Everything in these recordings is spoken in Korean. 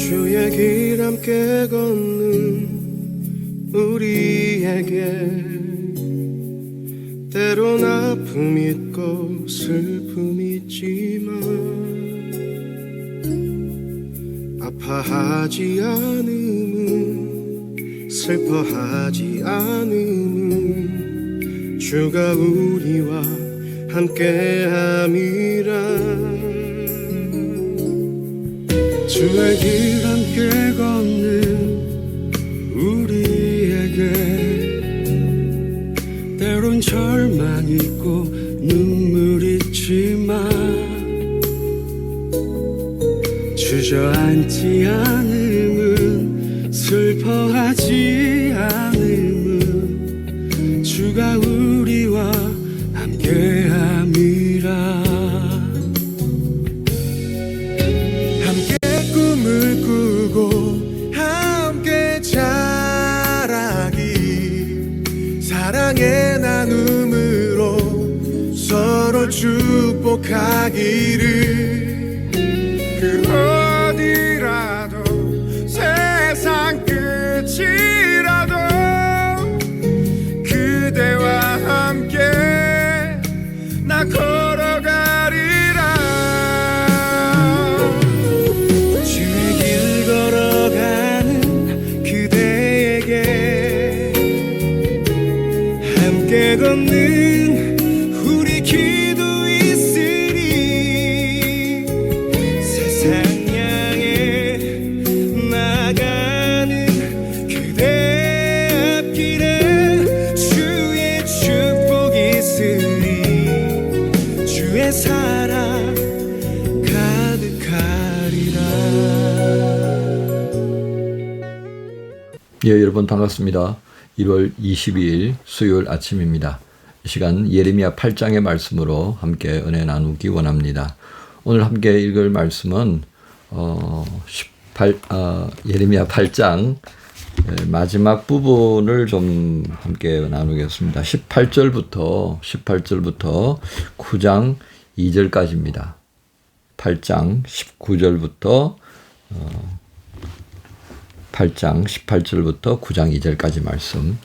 주의 길 함께 걷는 우리에게 때론 아픔 있고 슬픔 있지만 아파하지 않음은 슬퍼하지 않음은 주가 우리와 함께함이라. 주의 길 함께 걷는 우리에게 때론 절망 있고 눈물 있지만 주저앉지 않음은 슬퍼하지 않음은 주가 우리와 함께함이라. 함께 꿈을 꾸고 함께 자라기 사랑의 나눔으로 서로 축복하기를. 그 어디라도 세상 끝이라도 그대와 함께 나 걸어가리라. 주의 길 걸어가는 그대에게 함께 걷는 우리 기도 있으니 세상 향해 나가는 그대 앞길에 주의 축복 있으니 주의 사랑 가득하리라. 예, 여러분 반갑습니다. 1월 22일 수요일 아침입니다. 이 시간 예레미야 8장의 말씀으로 함께 은혜 나누기 원합니다. 오늘 함께 읽을 말씀은 예레미야 8장 마지막 부분을 좀 함께 나누겠습니다. 18절부터 9장 2절까지입니다. 8장 19절부터 8장 18절부터 9장 2절까지 말씀,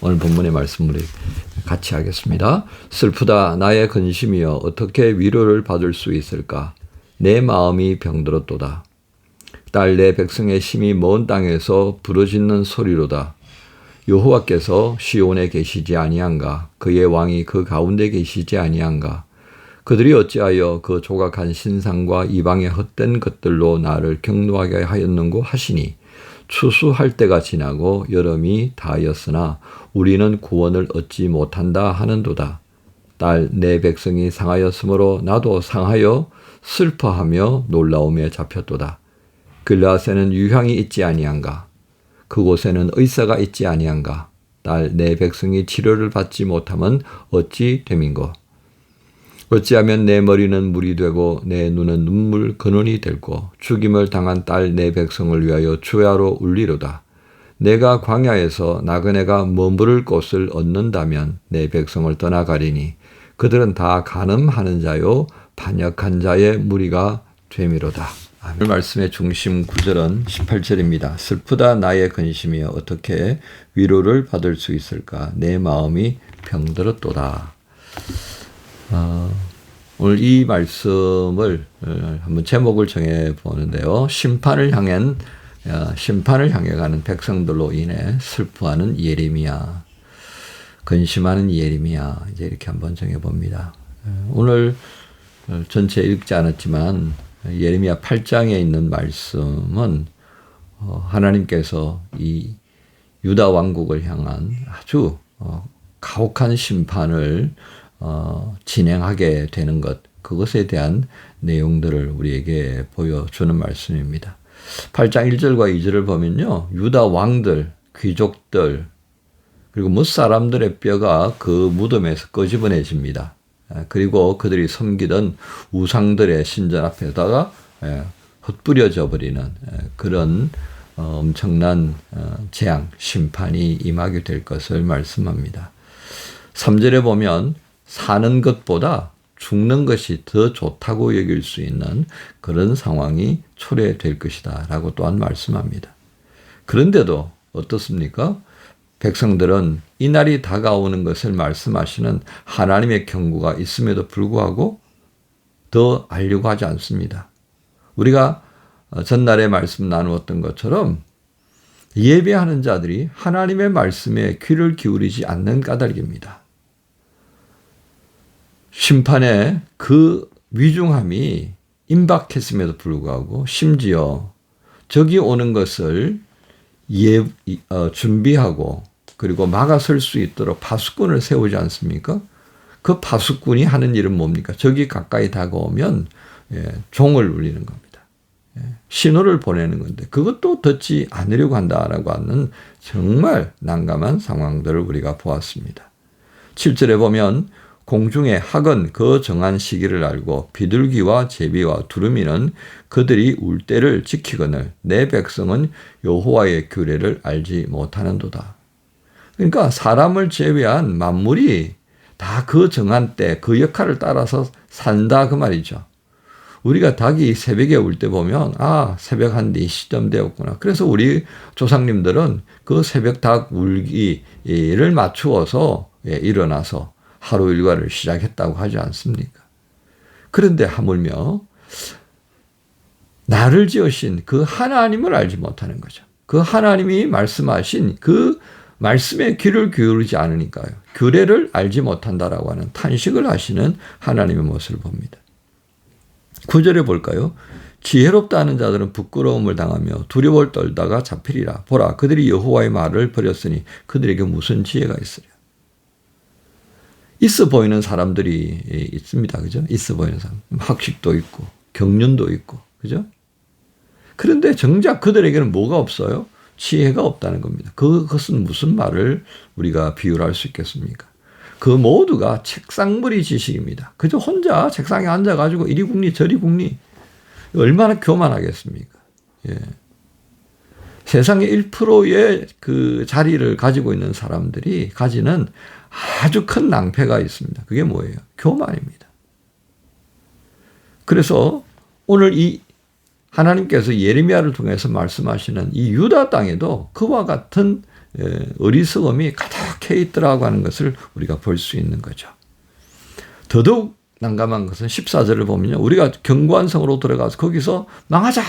오늘 본문의 말씀을 같이 하겠습니다. 슬프다 나의 근심이여 어떻게 위로를 받을 수 있을까? 내 마음이 병들었도다. 딸 내 백성의 심히 먼 땅에서 부르짖는 소리로다. 여호와께서 시온에 계시지 아니한가? 그의 왕이 그 가운데 계시지 아니한가? 그들이 어찌하여 그 조각한 신상과 이방의 헛된 것들로 나를 경노하게 하였는고 하시니 추수할 때가 지나고 여름이 다하였으나 우리는 구원을 얻지 못한다 하는도다. 딸 내 백성이 상하였으므로 나도 상하여 슬퍼하며 놀라움에 잡혔도다. 길르앗에는 유향이 있지 아니한가? 그곳에는 의사가 있지 아니한가? 딸 내 백성이 치료를 받지 못하면 어찌 됨인고? 어찌하면 내 머리는 물이 되고 내 눈은 눈물 근원이 되고 죽임을 당한 딸 내 백성을 위하여 주야로 울리로다. 내가 광야에서 나그네가 머무를 곳을 얻는다면 내 백성을 떠나가리니 그들은 다 간음하는 자요 반역한 자의 무리가 되미로다. 오늘 말씀의 중심 구절은 18절입니다. 슬프다 나의 근심이여 어떻게 위로를 받을 수 있을까? 내 마음이 병들었도다. 오늘 이 말씀을 한번 제목을 정해 보는데요. 심판을 향해 가는 백성들로 인해 슬퍼하는 예레미야, 근심하는 예레미야, 이제 이렇게 한번 정해 봅니다. 오늘 전체 읽지 않았지만 예레미야 8장에 있는 말씀은 하나님께서 이 유다 왕국을 향한 아주 가혹한 심판을 진행하게 되는 것, 그것에 대한 내용들을 우리에게 보여주는 말씀입니다. 8장 1절과 2절을 보면요, 유다 왕들, 귀족들, 그리고 무사람들의 뼈가 그 무덤에서 끄집어내집니다. 그리고 그들이 섬기던 우상들의 신전 앞에다가 흩뿌려져 버리는 그런 엄청난 재앙, 심판이 임하게 될 것을 말씀합니다. 3절에 보면 사는 것보다 죽는 것이 더 좋다고 여길 수 있는 그런 상황이 초래될 것이다 라고 또한 말씀합니다. 그런데도 어떻습니까? 백성들은 이 날이 다가오는 것을 말씀하시는 하나님의 경고가 있음에도 불구하고 더 알려고 하지 않습니다. 우리가 전날에 말씀 나누었던 것처럼 예배하는 자들이 하나님의 말씀에 귀를 기울이지 않는 까닭입니다. 심판의 그 위중함이 임박했음에도 불구하고 심지어 적이 오는 것을 준비하고 그리고 막아설 수 있도록 파수꾼을 세우지 않습니까? 그 파수꾼이 하는 일은 뭡니까? 적이 가까이 다가오면 종을 울리는 겁니다. 신호를 보내는 건데 그것도 듣지 않으려고 한다라고 하는 정말 난감한 상황들을 우리가 보았습니다. 7절에 보면 공중의 학은 그 정한 시기를 알고 비둘기와 제비와 두루미는 그들이 울 때를 지키거늘 내 백성은 여호와의 규례를 알지 못하는도다. 그러니까 사람을 제외한 만물이 다 그 정한 때 그 역할을 따라서 산다 그 말이죠. 우리가 닭이 새벽에 울 때 보면 새벽 한 4시쯤 되었구나. 그래서 우리 조상님들은 그 새벽 닭 울기를 맞추어서 일어나서 하루 일과를 시작했다고 하지 않습니까? 그런데 하물며 나를 지으신 그 하나님을 알지 못하는 거죠. 그 하나님이 말씀하신 그 말씀에 귀를 기울이지 않으니까요. 규례를 알지 못한다라고 하는 탄식을 하시는 하나님의 모습을 봅니다. 9절에 볼까요? 지혜롭다 하는 자들은 부끄러움을 당하며 두려움을 떨다가 잡히리라. 보라, 그들이 여호와의 말을 버렸으니 그들에게 무슨 지혜가 있으랴. 있어 보이는 사람들이 있습니다. 그죠? 있어 보이는 사람. 학식도 있고, 경륜도 있고, 그죠? 그런데 정작 그들에게는 뭐가 없어요? 지혜가 없다는 겁니다. 그것은 무슨 말을 우리가 비유할 수 있겠습니까? 그 모두가 책상머리 지식입니다. 그저 혼자 책상에 앉아가지고 이리 국리 저리 국리 얼마나 교만하겠습니까? 세상의 1%의 그 자리를 가지고 있는 사람들이 가지는 아주 큰 낭패가 있습니다. 그게 뭐예요? 교만입니다. 그래서 오늘 이 하나님께서 예레미야를 통해서 말씀하시는 이 유다 땅에도 그와 같은 어리석음이 가득해 있더라고 하는 것을 우리가 볼 수 있는 거죠. 더더욱 난감한 것은 14절을 보면요. 우리가 견고한 성으로 들어가서 거기서 망하자.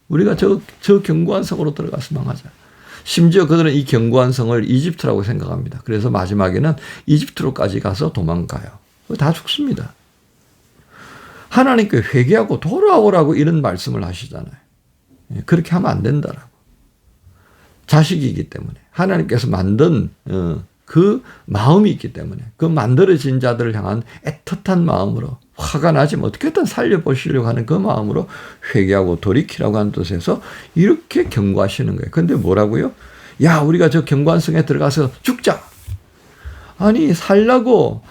우리가 저 견고한 성으로 들어가서 망하자. 심지어 그들은 이 견고한 성을 이집트라고 생각합니다. 그래서 마지막에는 이집트로까지 가서 도망가요. 다 죽습니다. 하나님께 회개하고 돌아오라고 이런 말씀을 하시잖아요. 그렇게 하면 안 된다라고. 자식이기 때문에 하나님께서 만든 그 마음이 있기 때문에 그 만들어진 자들을 향한 애틋한 마음으로 화가 나지만 어떻게든 살려보시려고 하는 그 마음으로 회개하고 돌이키라고 하는 뜻에서 이렇게 경고하시는 거예요. 그런데 뭐라고요? 야, 우리가 저 견고한 성에 들어가서 죽자. 아니, 살리려고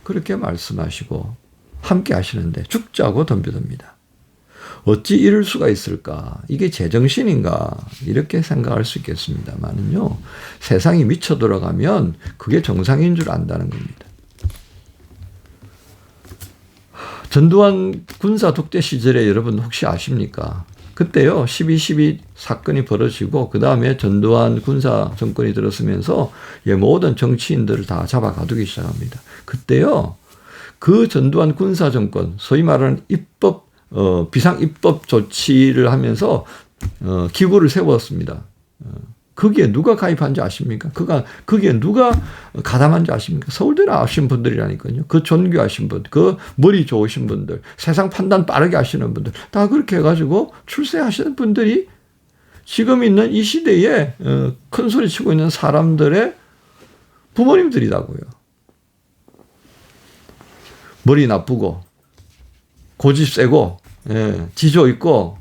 그렇게 말씀하시고 함께 하시는데 죽자고 덤벼듭니다. 어찌 이럴 수가 있을까? 이게 제정신인가? 이렇게 생각할 수 있겠습니다만은요. 세상이 미쳐 돌아가면 그게 정상인 줄 안다는 겁니다. 전두환 군사 독재 시절에 여러분 혹시 아십니까? 그때요. 12.12 사건이 벌어지고 그 다음에 전두환 군사 정권이 들어서면서 모든 정치인들을 다 잡아가두기 시작합니다. 그때요. 그 전두환 군사 정권, 소위 말하는 비상입법 조치를 하면서 기구를 세웠습니다. 거기에 누가 가입한지 아십니까? 거기에 누가 가담한지 아십니까? 서울대 나오신 분들이라니까요. 그 존귀하신 분, 그 머리 좋으신 분들, 세상 판단 빠르게 하시는 분들, 다 그렇게 해가지고 출세하시는 분들이 지금 있는 이 시대에 큰 소리 치고 있는 사람들의 부모님들이라고요. 머리 나쁘고 고집 세고 지조 있고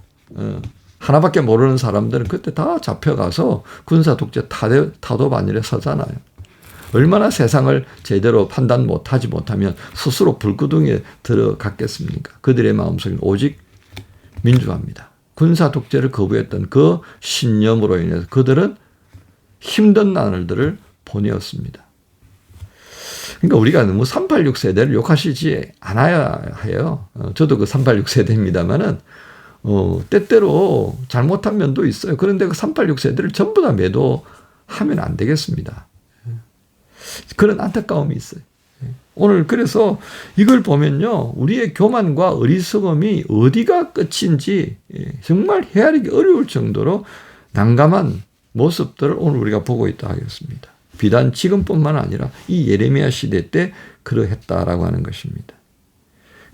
하나밖에 모르는 사람들은 그때 다 잡혀가서 군사 독재 타도 반일에 서잖아요. 얼마나 세상을 제대로 판단 못하지 못하면 스스로 불구덩이에 들어갔겠습니까? 그들의 마음속에는 오직 민주화입니다. 군사 독재를 거부했던 그 신념으로 인해서 그들은 힘든 나날들을 보내었습니다. 그러니까 우리가 너무 386 세대를 욕하시지 않아야 해요. 저도 그 386 세대입니다만은 때때로 잘못한 면도 있어요. 그런데 그 386 세대를 전부 다 매도하면 안 되겠습니다. 그런 안타까움이 있어요. 오늘 그래서 이걸 보면요, 우리의 교만과 어리석음이 어디가 끝인지 정말 헤아리기 어려울 정도로 난감한 모습들을 오늘 우리가 보고 있다 하겠습니다. 비단 지금뿐만 아니라 이 예레미야 시대 때 그러했다라고 하는 것입니다.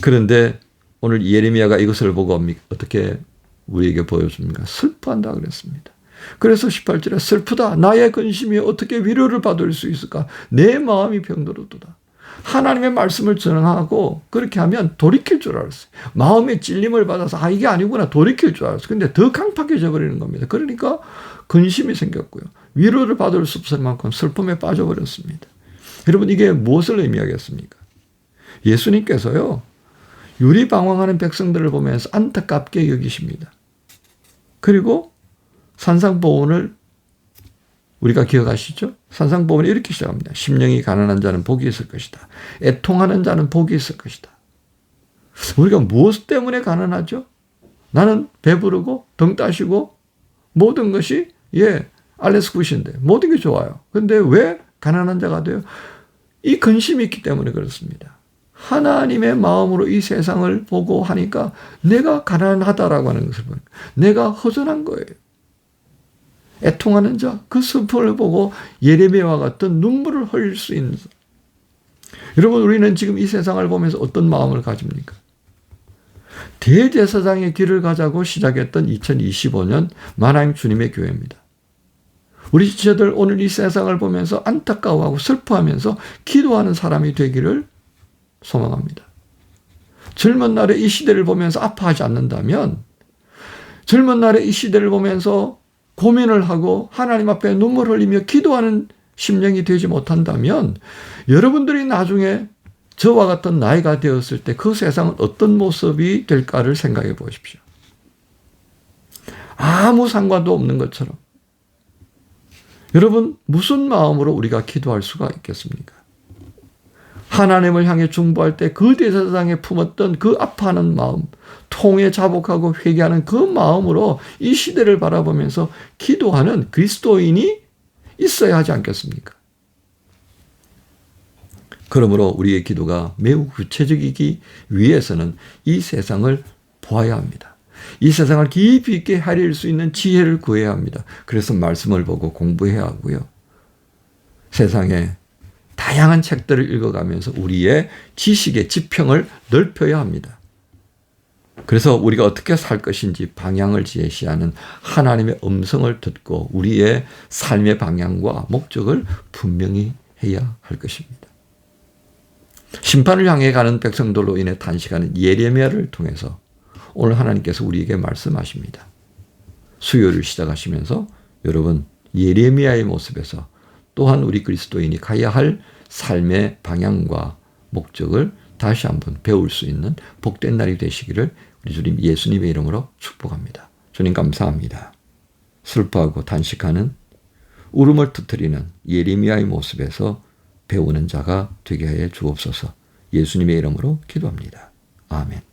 그런데 오늘 예레미야가 이것을 보고 어떻게 우리에게 보여줍니까? 슬퍼한다 그랬습니다. 그래서 18절에 슬프다. 나의 근심이 어떻게 위로를 받을 수 있을까? 내 마음이 병들었도다. 하나님의 말씀을 전하고 그렇게 하면 돌이킬 줄 알았어요. 마음의 찔림을 받아서 이게 아니구나 돌이킬 줄 알았어요. 근데 더 강팍해져 버리는 겁니다. 그러니까 근심이 생겼고요. 위로를 받을 수 없을 만큼 슬픔에 빠져버렸습니다. 여러분 이게 무엇을 의미하겠습니까? 예수님께서요. 유리방황하는 백성들을 보면서 안타깝게 여기십니다. 그리고 산상보훈을 우리가 기억하시죠? 산상보훈이 이렇게 시작합니다. 심령이 가난한 자는 복이 있을 것이다. 애통하는 자는 복이 있을 것이다. 우리가 무엇 때문에 가난하죠? 나는 배부르고 등 따시고 모든 것이 알레스 굿인데 모든 게 좋아요. 그런데 왜 가난한 자가 돼요? 이 근심이 있기 때문에 그렇습니다. 하나님의 마음으로 이 세상을 보고 하니까 내가 가난하다라고 하는 것을 보니까 내가 허전한 거예요. 애통하는 자, 그 슬픔을 보고 예레미야와 같은 눈물을 흘릴 수 있는 사람. 여러분 우리는 지금 이 세상을 보면서 어떤 마음을 가집니까? 대제사장의 길을 가자고 시작했던 2025년 하나님 주님의 교회입니다. 우리 지체들 오늘 이 세상을 보면서 안타까워하고 슬퍼하면서 기도하는 사람이 되기를 소망합니다. 젊은 날의 이 시대를 보면서 아파하지 않는다면, 젊은 날의 이 시대를 보면서 고민을 하고 하나님 앞에 눈물 흘리며 기도하는 심령이 되지 못한다면 여러분들이 나중에 저와 같은 나이가 되었을 때 그 세상은 어떤 모습이 될까를 생각해 보십시오. 아무 상관도 없는 것처럼. 여러분 무슨 마음으로 우리가 기도할 수가 있겠습니까? 하나님을 향해 중보할 때 그 대제사장에 품었던 그 아파하는 마음, 통에 자복하고 회개하는 그 마음으로 이 시대를 바라보면서 기도하는 그리스도인이 있어야 하지 않겠습니까? 그러므로 우리의 기도가 매우 구체적이기 위해서는 이 세상을 보아야 합니다. 이 세상을 깊이 있게 헤아릴 수 있는 지혜를 구해야 합니다. 그래서 말씀을 보고 공부해야 하고요. 세상에 다양한 책들을 읽어가면서 우리의 지식의 지평을 넓혀야 합니다. 그래서 우리가 어떻게 살 것인지 방향을 제시하는 하나님의 음성을 듣고 우리의 삶의 방향과 목적을 분명히 해야 할 것입니다. 심판을 향해 가는 백성들로 인해 단식하는 예레미야를 통해서 오늘 하나님께서 우리에게 말씀하십니다. 수요를 시작하시면서 여러분 예레미야의 모습에서 또한 우리 그리스도인이 가야 할 삶의 방향과 목적을 다시 한번 배울 수 있는 복된 날이 되시기를 우리 주님 예수님의 이름으로 축복합니다. 주님 감사합니다. 슬퍼하고 단식하는 울음을 터뜨리는 예레미야의 모습에서 배우는 자가 되게 하여 주옵소서. 예수님의 이름으로 기도합니다. 아멘.